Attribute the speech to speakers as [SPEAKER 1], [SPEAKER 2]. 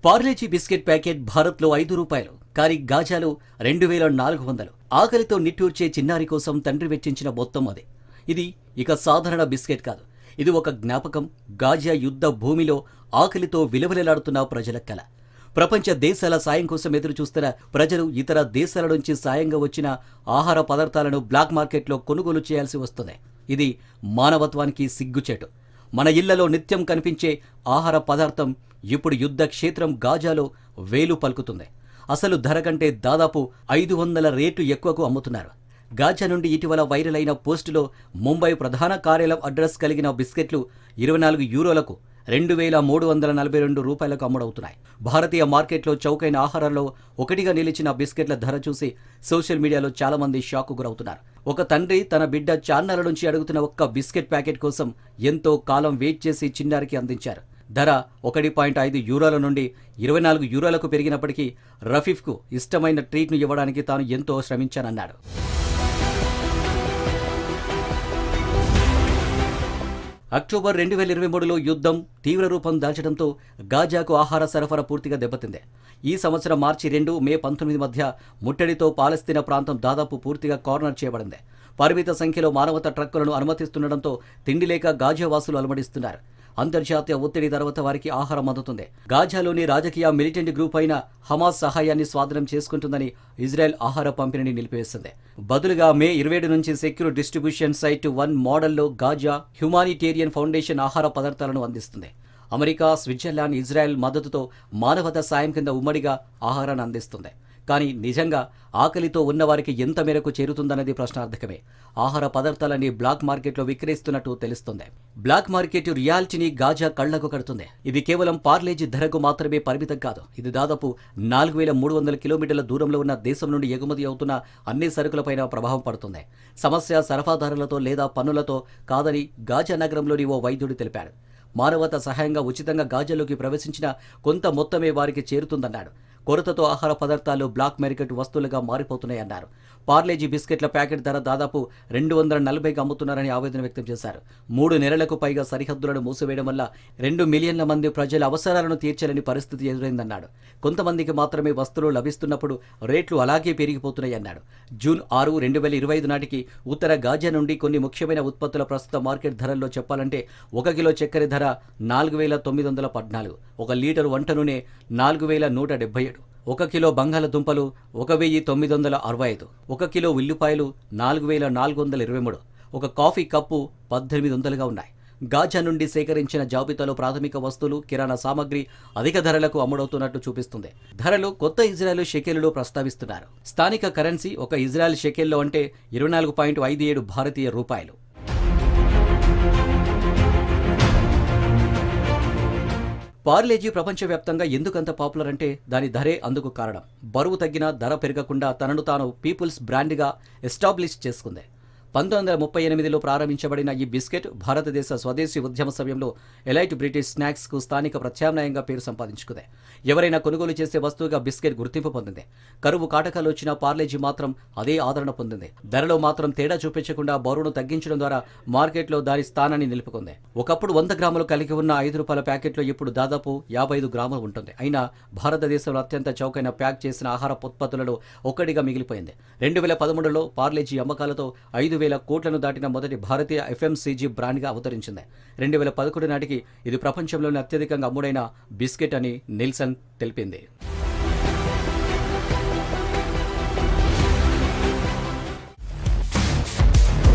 [SPEAKER 1] Parle-G biscuit packet భారత్లో ₹5, కానీ గాజాలో 2400. ఆకలితో నిట్టూర్చే చిన్నారి కోసం తండ్రి వెచ్చించిన మొత్తం అదే. ఇది ఇక సాధారణ బిస్కెట్ కాదు. ఇది ఒక జ్ఞాపకం. గాజా యుద్ధ భూమిలో ఆకలితో విలవిలలాడుతున్న ప్రజల కల. ప్రపంచ దేశాల సాయం కోసం ఎదురు చూస్తున్న ప్రజలు ఇతర దేశాల నుంచి సాయంగా వచ్చిన ఆహార పదార్థాలను బ్లాక్ మార్కెట్లో కొనుగోలు చేయాల్సి వస్తుంది. ఇది మానవత్వానికి సిగ్గుచేటు. మన ఇళ్లలో నిత్యం కనిపించే ఆహార పదార్థం ఇప్పుడు యుద్ధ క్షేత్రం గాజాలో వేలు పలుకుతుంది. అసలు ధర కంటే దాదాపు 500 రేటు ఎక్కువకు అమ్ముతున్నారు. గాజా నుండి ఇటీవల వైరల్ అయిన పోస్టులో ముంబై ప్రధాన కార్యాలయం అడ్రస్ కలిగిన బిస్కెట్లు €24లకు ₹2342 అమ్ముడవుతున్నాయి. భారతీయ మార్కెట్లో చౌకైన ఆహారాల్లో ఒకటిగా నిలిచిన బిస్కెట్ల ధర చూసి సోషల్ మీడియాలో చాలా మంది షాక్ గురవుతున్నారు. ఒక తండ్రి తన బిడ్డ చాన్నాళ్ల నుంచి అడుగుతున్న ఒక్క బిస్కెట్ ప్యాకెట్ కోసం ఎంతో కాలం వెయిట్ చేసి చిన్నారికి అందించారు. ధర €1.5 నుండి €24కు పెరిగినప్పటికీ రఫీఫ్కు ఇష్టమైన ట్రీట్ను ఇవ్వడానికి తాను ఎంతో శ్రమించానన్నాడు. అక్టోబర్ 2023లో యుద్ధం తీవ్ర రూపం దాల్చడంతో గాజాకు ఆహార సరఫరా పూర్తిగా దెబ్బతింది. ఈ సంవత్సరం మార్చి 2, మే 19 మధ్య ముట్టడితో పాలస్తీనా ప్రాంతం దాదాపు పూర్తిగా కార్నర్ చేయబడింది. పరిమిత సంఖ్యలో మానవతా ట్రక్కులను అనుమతిస్తుండటంతో తిండి లేక గాజా వాసులు అలమటిస్తున్నారు. అంతర్జాతీయ ఒత్తిడి తర్వాత వారికి ఆహారం అందుతుంది. గాజాలోని రాజకీయ మిలిటెంట్ గ్రూప్ అయిన హమాస్ సహాయాన్ని స్వాధీనం చేసుకుంటుందని ఇజ్రాయెల్ ఆహార పంపిణీని నిలిపివేసింది. బదులుగా మే 27 నుంచి సెక్యూర్ డిస్ట్రిబ్యూషన్ సైట్ 1 మోడల్లో గాజా హ్యుమానిటేరియన్ ఫౌండేషన్ ఆహార పదార్థాలను అందిస్తుంది. అమెరికా, స్విట్జర్లాండ్, ఇజ్రాయెల్ మద్దతుతో మానవతా సాయం కింద ఉమ్మడిగా ఆహారాన్ని అందిస్తుంది. కానీ నిజంగా ఆకలితో ఉన్నవారికి ఎంత మేరకు చేరుతుందన్నది ప్రశ్నార్థకమే. ఆహార పదార్థాలని బ్లాక్ మార్కెట్లో విక్రయిస్తున్నట్టు తెలుస్తుంది. బ్లాక్ మార్కెట్ రియాలిటీని గాజా కళ్లకు కడుతుంది. ఇది కేవలం పార్లేజీ ధరకు మాత్రమే పరిమితం కాదు. ఇది దాదాపు 4300 కిలోమీటర్ల దూరంలో ఉన్న దేశం నుండి ఎగుమతి అవుతున్న అన్ని సరుకులపైన ప్రభావం పడుతుంది. సమస్య సరఫరాదారులతో లేదా పన్నులతో కాదని గాజా నగరంలోని ఓ వైద్యుడు తెలిపాడు. మానవతా సహాయంగా ఉచితంగా గాజాలోకి ప్రవేశించిన కొంత మొత్తమే వారికి చేరుతుందన్నాడు. కొరతతో ఆహార పదార్థాలు బ్లాక్ మార్కెట్ వస్తువులుగా మారిపోతున్నాయన్నారు. పార్లేజీ బిస్కెట్ల ప్యాకెట్ ధర దాదాపు 240కి అమ్ముతున్నారని ఆవేదన వ్యక్తం చేశారు. 3 నెలలకు పైగా సరిహద్దులను మూసివేయడం వల్ల 2 మిలియన్ల మంది ప్రజల అవసరాలను తీర్చలేని పరిస్థితి ఎదురైందన్నాడు. కొంతమందికి మాత్రమే వస్తువులు లభిస్తున్నప్పుడు రేట్లు అలాగే పెరిగిపోతున్నాయన్నాడు. జూన్ 6, 2025 నాటికి ఉత్తర గాజా నుండి కొన్ని ముఖ్యమైన ఉత్పత్తుల ప్రస్తుత మార్కెట్ ధరల్లో చెప్పాలంటే 1 కిలో చక్కెర ధర 4914, 1 లీటర్ వంట నూనె 4177, 1 కిలో బంగాళదుంపలు 1965, 1 కిలో ఉల్లిపాయలు 4423, 1 కాఫీ కప్పు 1800గా ఉన్నాయి. గాజా నుండి సేకరించిన జాబితాలో ప్రాథమిక వస్తువులు, కిరాణా సామగ్రి అధిక ధరలకు అమ్ముడవుతున్నట్టు చూపిస్తుంది. ధరలు కొత్త ఇజ్రాయెల్ షెకెలులో ప్రస్తావిస్తున్నారు. స్థానిక కరెన్సీ ఒక ఇజ్రాయెల్ షెకెల్లో అంటే 24.57 భారతీయ రూపాయలు. పార్లేజీ ప్రపంచవ్యాప్తంగా ఎందుకంత పాపులర్ అంటే దాని ధరే అందుకు కారణం. బరువు తగ్గినా ధర పెరగకుండా తనను తాను పీపుల్స్ బ్రాండ్గా ఎస్టాబ్లిష్ చేసుకుంది. 1938లో ప్రారంభించబడిన ఈ బిస్కెట్ భారతదేశ స్వదేశీ ఉద్యమ సమయంలో ఎలైట్ బ్రిటిష్ స్నాక్స్కు స్థానిక ప్రత్యామ్నాయంగా పేరు సంపాదించుకుంది. ఎవరైనా కొనుగోలు చేసే వస్తువుగా బిస్కెట్ గుర్తింపు పొందింది. కరువు కాటకాలు వచ్చిన పార్లేజీ మాత్రం అదే ఆదరణ పొందింది. ధరలో మాత్రం తేడా చూపించకుండా బరువును తగ్గించడం ద్వారా మార్కెట్లో దాని స్థానాన్ని నిలుపుకుంది. ఒకప్పుడు 100 గ్రాములు కలిగి ఉన్న ₹5 ప్యాకెట్లో ఇప్పుడు దాదాపు 55 గ్రాములు ఉంటుంది. అయినా భారతదేశంలో అత్యంత చౌకైన ప్యాక్ చేసిన ఆహార ఉత్పత్తులలో ఒకటిగా మిగిలిపోయింది. 2013లో పార్లేజీ అమ్మకాలతో 5,000 కోట్లను దాటిన మొదటి భారతీయ FMCG బ్రాండ్గా అవతరించింది. 2011 నాటికి ఇది ప్రపంచంలోని అత్యధికంగా అమ్ముడైన బిస్కెట్ అని నిల్సన్ తెలిపింది.